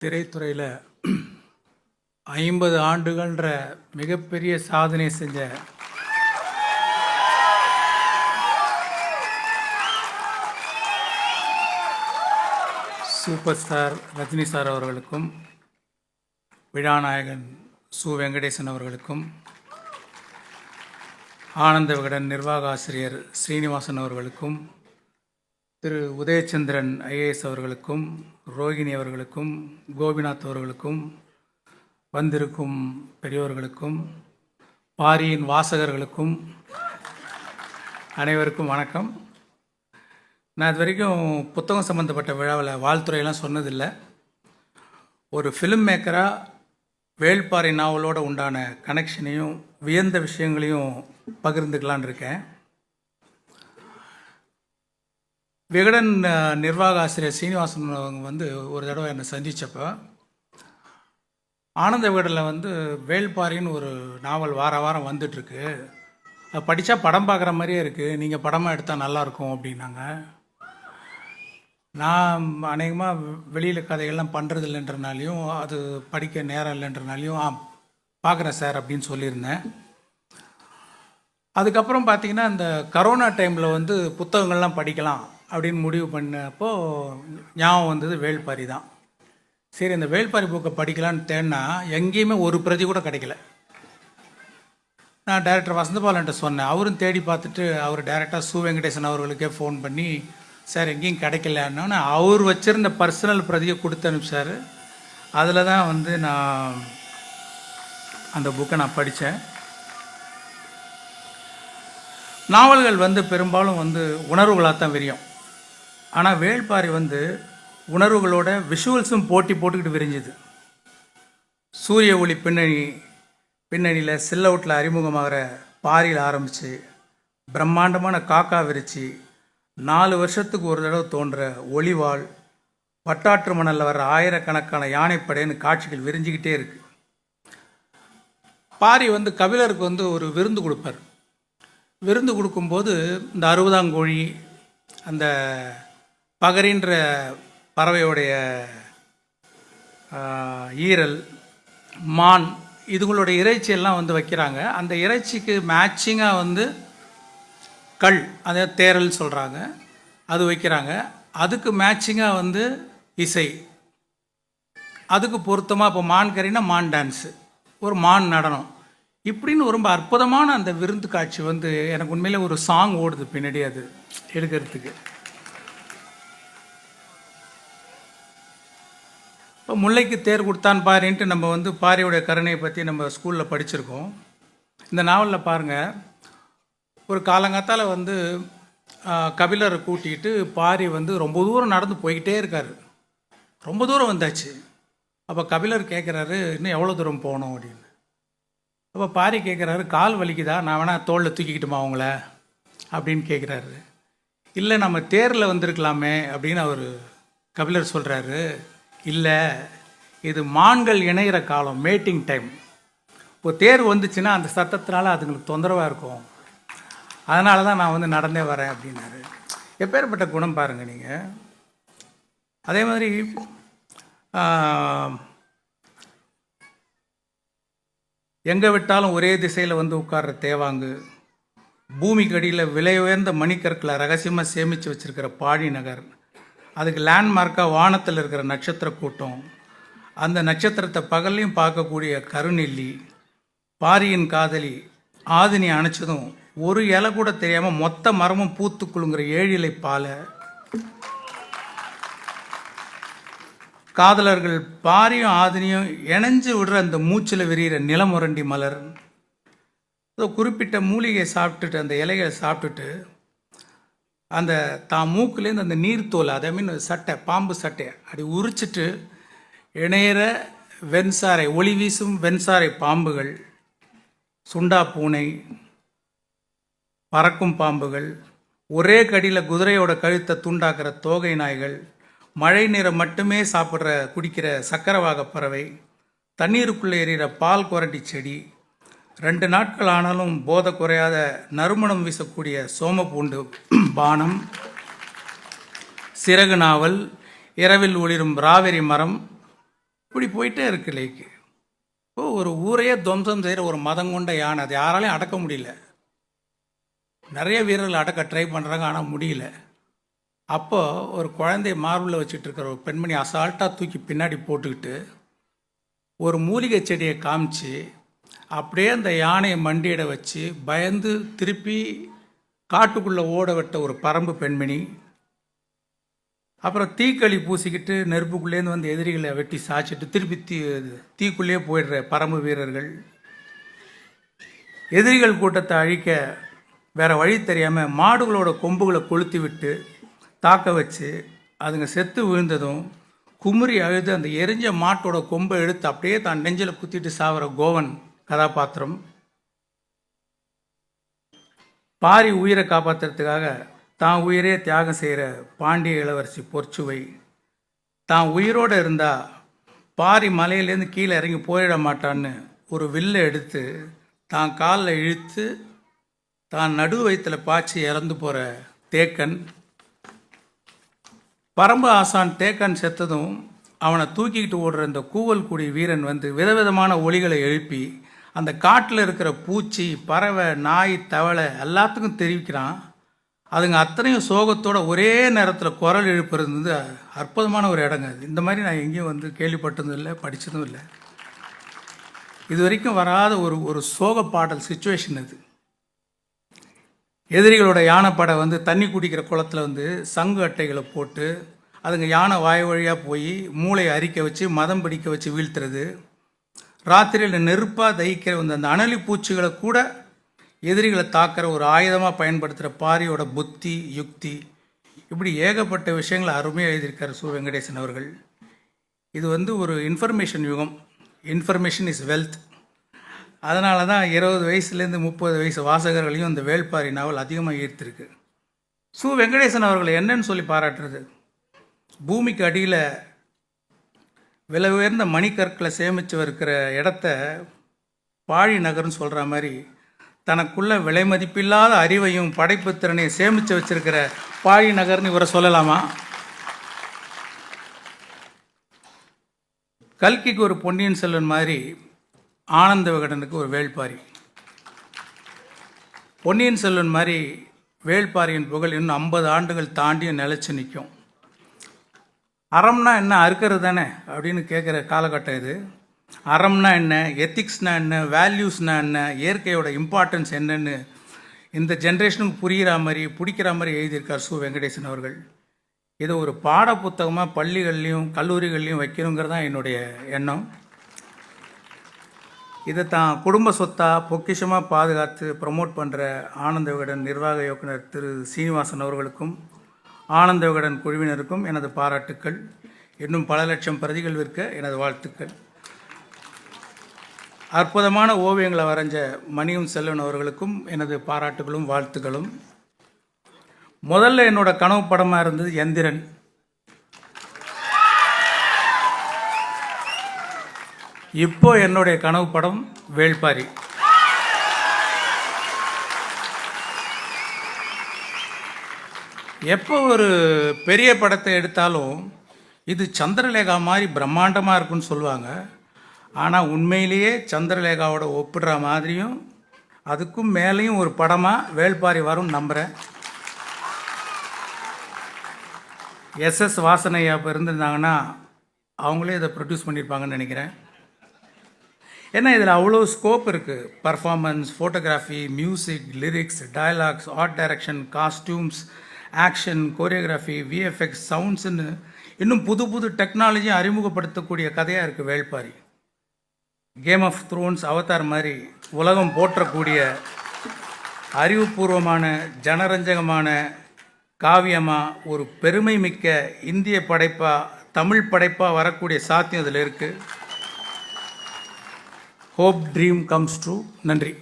திரைத்துறையில் 50 ஆண்டுகள்ன்ற மிகப்பெரிய சாதனை செஞ்ச சூப்பர் ஸ்டார் ரஜினி சார் அவர்களுக்கும், விழாநாயகன் சு வெங்கடேசன் அவர்களுக்கும், ஆனந்த விகடன் நிர்வாக ஆசிரியர் ஸ்ரீனிவாசன் அவர்களுக்கும், திரு உதயச்சந்திரன் ஐஏஎஸ் அவர்களுக்கும், ரோகிணி அவர்களுக்கும், கோபிநாத் அவர்களுக்கும், வந்திருக்கும் பெரியோர்களுக்கும், பாரியின் வாசகர்களுக்கும் அனைவருக்கும் வணக்கம். நான் இது வரைக்கும் புத்தகம் சம்மந்தப்பட்ட விழாவில் வாழ்த்துறையெல்லாம் சொன்னதில்லை. ஒரு ஃபிலிம் மேக்கராக வேள்பாரி நாவலோடு உண்டான கனெக்ஷனையும் வியந்த விஷயங்களையும் பகிர்ந்துக்கலான் இருக்கேன். விகடன் நிர்வாக ஆசிரியர் சீனிவாசன் அவங்க ஒரு தடவை என்னை சந்தித்தப்போ, ஆனந்த விகடனில் வேள்பாரின்னு ஒரு நாவல் வாரம் வந்துட்டுருக்கு, அது படித்தா படம் பார்க்குற மாதிரியே இருக்குது, நீங்கள் படமாக எடுத்தால் நல்லாயிருக்கும் அப்படின்னாங்க. நான் அநேகமாக வெளியில் கதைகள்லாம் பண்ணுறது இல்லைன்றனாலையும், அது படிக்க நேரம் இல்லைன்றனாலையும் பார்க்குறேன் சார் அப்படின்னு சொல்லியிருந்தேன். அதுக்கப்புறம் பார்த்திங்கன்னா, இந்த கரோனா டைமில் புத்தகங்கள்லாம் படிக்கலாம் அப்படின்னு முடிவு பண்ணப்போ ஞாபகம் வந்தது வேள்பாரி தான். சரி, இந்த வேள்பாரி புக்கை படிக்கலான்னு தேடினா எங்கேயுமே ஒரு பிரதி கூட கிடைக்கல. நான் டைரக்டர் வசந்தபாலன்ட்ட சொன்னேன். அவரும் தேடி பார்த்துட்டு அவர் டைரெக்டாக சு வெங்கடேசன் அவர்களுக்கே ஃபோன் பண்ணி, சார் எங்கேயும் கிடைக்கலன்னா அவர் வச்சுருந்த பர்சனல் பிரதியை கொடுத்து அனுப்பிச்சார். அதில் தான் நான் அந்த புக்கை நான் படித்தேன். நாவல்கள் பெரும்பாலும் உணர்வுகளாக தான் விரியும். ஆனால் வேள்பாரி உணர்வுகளோட விஷுவல்ஸும் போட்டுக்கிட்டு விரிஞ்சுது. சூரிய ஒளி பின்னணியில் சில்லவுட்டில் அறிமுகமாகிற பாரியில் ஆரம்பித்து பிரம்மாண்டமான காக்கா விரிச்சு 4 வருஷத்துக்கு ஒரு தடவை தோன்ற ஒளிவாள், பட்டாற்று மணலில் வர ஆயிரக்கணக்கான யானைப்படைன்னு காட்சிகள் விரிஞ்சிக்கிட்டே இருக்குது. பாரி கபிலருக்கு ஒரு விருந்து கொடுப்பார். விருந்து கொடுக்கும்போது இந்த 60ஆங்கோழி, அந்த பகரின்ற பறவையோடைய ஈரல், மான், இதுங்களுடைய இறைச்சியெல்லாம் வைக்கிறாங்க. அந்த இறைச்சிக்கு மேட்சிங்காக கல், அதை தேரல் சொல்கிறாங்க, அது வைக்கிறாங்க. அதுக்கு மேட்சிங்காக இசை, அதுக்கு பொருத்தமாக இப்போ மான் கறினா மான் டான்ஸு, ஒரு மான் நடனம், இப்படின்னு ரொம்ப அற்புதமான அந்த விருந்து காட்சி எனக்கு உண்மையிலே ஒரு சாங் ஓடுது பின்னாடி அது எடுக்கிறதுக்கு. இப்போ முல்லைக்கு தேர் கொடுத்தான் பாரின்ட்டு நம்ம பாரியோடைய கருணையை பற்றி நம்ம ஸ்கூலில் படிச்சிருக்கோம். இந்த நாவலில் பாருங்கள், ஒரு காலங்காத்தால் கபிலரை கூட்டிகிட்டு பாரி ரொம்ப தூரம் நடந்து போய்கிட்டே இருக்கார். ரொம்ப தூரம் வந்தாச்சு. அப்போ கபிலர் கேட்குறாரு, இன்னும் எவ்வளோ தூரம் போகணும் அப்படின்னு. அப்போ பாரி கேட்குறாரு, கால் வலிக்குதா, நான் வேணால் தோளில் தூக்கிக்கிட்டுமா அவங்கள அப்படின்னு கேட்குறாரு. இல்லை, நம்ம தேரில் வந்திருக்கலாமே அப்படின்னு அவர் கபிலர் சொல்கிறாரு. இல்லை, இது மான்கள் இணைகிற காலம், மேட்டிங் டைம். இப்போ தேர் வந்துச்சுன்னா அந்த சத்தத்தினால அதுங்களுக்கு தொந்தரவாக இருக்கும், அதனால தான் நான் நடந்தே வரேன் அப்படின்னாரு. எப்பேற்பட்ட குணம் பாருங்கள் நீங்கள். அதே மாதிரி எங்கே விட்டாலும் ஒரே திசையில் உட்கார்ற தேவாங்கு, பூமிக்கு அடியில் விலை உயர்ந்த மணிக்கற்களை ரகசியமாக சேமித்து வச்சுருக்கிற பாடி நகர், அதுக்கு லேண்ட்மார்க்காக வானத்தில் இருக்கிற நட்சத்திர கூட்டம், அந்த நட்சத்திரத்தை பகல்லையும் பார்க்கக்கூடிய கருநெல்லி, பாரியின் காதலி ஆதினி அணைச்சதும் ஒரு இலை கூட தெரியாமல் மொத்த மரமும் பூத்து குலுங்குற 7 இலை பாலை, காதலர்கள் பாரியும் ஆதினியும் இணைஞ்சு விடுற அந்த மூச்சில் விரிகிற நிலமுரண்டி மலர், குறிப்பிட்ட மூலிகையை சாப்பிட்டுட்டு அந்த இலைகளை சாப்பிட்டுட்டு அந்த மூக்குலேருந்து அந்த நீர்த்தோல், அதை சட்டை, பாம்பு சட்டை அப்படி உரிச்சிட்டு இணையிற வெண்சாரை, ஒளி வீசும் வெண்சாரை பாம்புகள், சுண்டா பூனை, பறக்கும் பாம்புகள், ஒரே கடியில் குதிரையோட கழுத்தை துண்டாக்குற தோகை நாய்கள், மழை நீரை மட்டுமே குடிக்கிற சக்கரவாக பறவை, தண்ணீருக்குள்ளே எறிகிற பால் குரண்டி செடி, 2 நாட்கள் ஆனாலும் போதை குறையாத நறுமணம் வீசக்கூடிய சோமப்பூண்டு பானம், சிறகு நாவல், இரவில் ஒளிரும் ராவெரி மரம், இப்படி போயிட்டே இருக்கு லேக்கு. இப்போ ஒரு ஊரையே துவம்சம் செய்கிற ஒரு மதம் கொண்ட யானை, அது யாராலையும் அடக்க முடியல. நிறைய வீரர்கள் அடக்க ட்ரை பண்ணுறாங்க, ஆனால் முடியல. அப்போ ஒரு குழந்தைய மார்பில் வச்சுட்டு இருக்கிற ஒரு பெண்மணி அசால்ட்டாக தூக்கி பின்னாடி போட்டுக்கிட்டு ஒரு மூலிகை செடியை காமிச்சு அப்படியே அந்த யானையை மண்டியிட வச்சு பயந்து திருப்பி காட்டுக்குள்ளே ஓட விட்ட ஒரு பரம்பு பெண்மணி. அப்புறம் தீக்களி பூசிக்கிட்டு நெருப்புக்குள்ளேருந்து வந்து எதிரிகளை வெட்டி சாய்ச்சிட்டு திருப்பி தீக்குள்ளேயே போயிடுற பரம்பு வீரர்கள். எதிரிகள் கூட்டத்தை அழிக்க வேற வழி தெரியாமல் மாடுகளோட கொம்புகளை கொளுத்தி விட்டு தாக்க வச்சு அதுங்க செத்து விழுந்ததும் குமுறி அழுது அந்த எரிஞ்ச மாட்டோட கொம்பை எடுத்து அப்படியே தான் நெஞ்சில் குத்திட்டு சாகிற கோவன் கதாபாத்திரம். பாரி உயிரை காப்பாற்றுறதுக்காக தான் உயிரே தியாகம் செய்கிற பாண்டிய இளவரசி பொற்சுவை. தான் உயிரோடு இருந்தால் பாரி மலையிலேருந்து கீழே இறங்கி போயிட மாட்டான்னு ஒரு வில்லை எடுத்து தான் காலில் இழுத்து தான் நடு வயிற்றில் பாய்ச்சி இறந்து போகிற தேக்கன். பரம்பு ஆசான் தேக்கன் செத்ததும் அவனை தூக்கிக்கிட்டு ஓடுற இந்த கூவல் குடி வீரன் வந்து விதவிதமான ஒலிகளை எழுப்பி அந்த காட்டில் இருக்கிற பூச்சி, பறவை, நாய், தவளை எல்லாத்துக்கும் தெரிவிக்கிறான். அதுங்க அத்தனையும் சோகத்தோட ஒரே நேரத்தில் குரல் எழுப்புறது வந்து அற்புதமான ஒரு இடங்க. அது இந்த மாதிரி நான் எங்கேயும் வந்து கேள்விப்பட்டதும் இல்லை, படித்ததும் இல்லை. இது வரைக்கும் வராத ஒரு சோக பாடல் சுச்சுவேஷன் அது. எதிரிகளோட யானைப்படை வந்து தண்ணி குடிக்கிற குளத்தில் வந்து சங்கு அட்டைகளை போட்டு அதுங்க யானை வாய் வழியாக போய் மூளையை அரிக்க வச்சு மதம் பிடிக்க வச்சு வீழ்த்துறது. ராத்திரியில் நெருப்பாக தகிக்கிற அந்த அனலி பூச்சிகளை கூட எதிரிகளை தாக்கிற ஒரு ஆயுதமாக பயன்படுத்துகிற பாரியோட புத்தி, யுக்தி, இப்படி ஏகப்பட்ட விஷயங்களை அருமையாக எழுதியிருக்கார் சு. வெங்கடேசன் அவர்கள். இது வந்து ஒரு இன்ஃபர்மேஷன் யுகம். Information is wealth. அதனால தான் 20 வயசுலேருந்து 30 வயசு வாசகர்களையும் இந்த வேள்பாரி நாவல் அதிகமாக ஈர்த்திருக்கு. சு. வெங்கடேசன் அவர்களை என்னன்னு சொல்லி பாராட்டுறது, பூமிக்கு அடியில் விலை உயர்ந்த மணிக்கற்களை சேமித்து இருக்கிற இடத்த பாழி நகர்னு சொல்கிற மாதிரி தனக்குள்ள விலை மதிப்பில்லாத அறிவையும் படைப்பு திறனையும் சேமித்து வச்சிருக்கிற பாழி நகர்னு இவரை சொல்லலாமா? கல்கிக்கு ஒரு பொன்னியின் செல்வன் மாதிரி ஆனந்த விகடனுக்கு ஒரு வேள்பாரி. பொன்னியின் செல்வன் மாதிரி வேள்பாரியின் புகழ் இன்னும் 50 ஆண்டுகள் தாண்டியும் நிலைச்சு நிற்கும். அறம்னா என்ன, அறுக்கிறது தானே அப்படின்னு கேட்குற காலகட்டம் இது. அறம்னா என்ன, எத்திக்ஸ்னா என்ன, வேல்யூஸ்னா என்ன, இயற்கையோட இம்பார்ட்டன்ஸ் என்னன்னு இந்த ஜென்ரேஷனுக்கு புரிகிற மாதிரி பிடிக்கிற மாதிரி எழுதியிருக்கார் சு. வெங்கடேசன் அவர்கள். இதை ஒரு பாட புத்தகமாக பள்ளிகள்லையும் கல்லூரிகள்லையும் வைக்கணுங்கிறது தான் என்னுடைய எண்ணம். இதை தான் குடும்ப சொத்தாக பொக்கிஷமாக பாதுகாத்து ப்ரமோட் பண்ணுற ஆனந்த விகடன் நிர்வாக இயக்குனர் திரு சீனிவாசன் அவர்களுக்கும் ஆனந்த விகடன் குழுவினருக்கும் எனது பாராட்டுக்கள். இன்னும் பல லட்சம் பிரதிகள் விற்க எனது வாழ்த்துக்கள். அற்புதமான ஓவியங்களை வரைஞ்ச மணியும் செல்வன் அவர்களுக்கும் எனது பாராட்டுகளும் வாழ்த்துக்களும். முதல்ல என்னோட கனவு படமாக இருந்தது எந்திரன். இப்போ என்னுடைய கனவு படம் வேள்பாரி. எப்போ ஒரு பெரிய படத்தை எடுத்தாலும் இது சந்திரலேகா மாதிரி பிரம்மாண்டமாக இருக்குன்னு சொல்லுவாங்க. ஆனால் உண்மையிலேயே சந்திரலேகாவோட ஒப்பிடுற மாதிரியும் அதுக்கும் மேலேயும் ஒரு படமாக வேள்பாரி வரும்னு நம்புகிறேன். SS வாசனையா இப்போ இருந்திருந்தாங்கன்னா அவங்களே இதை ப்ரொடியூஸ் பண்ணியிருப்பாங்கன்னு நினைக்கிறேன். ஏன்னா இதில் அவ்வளோ ஸ்கோப் இருக்குது. Performance, photography, music, lyrics, dialogues, art direction, costumes, action, choreography, VFX, சவுண்ட்ஸுன்னு இன்னும் புது புது டெக்னாலஜியும் அறிமுகப்படுத்தக்கூடிய கதையாக இருக்குது Velpari. Game of Thrones, Avatar மாதிரி உலகம் போற்றக்கூடிய அறிவுபூர்வமான ஜனரஞ்சகமான காவியமாக ஒரு பெருமை மிக்க இந்திய படைப்பாக, தமிழ் படைப்பாக வரக்கூடிய சாத்தியம் இதில் இருக்குது. Hope dream comes true. நன்றி.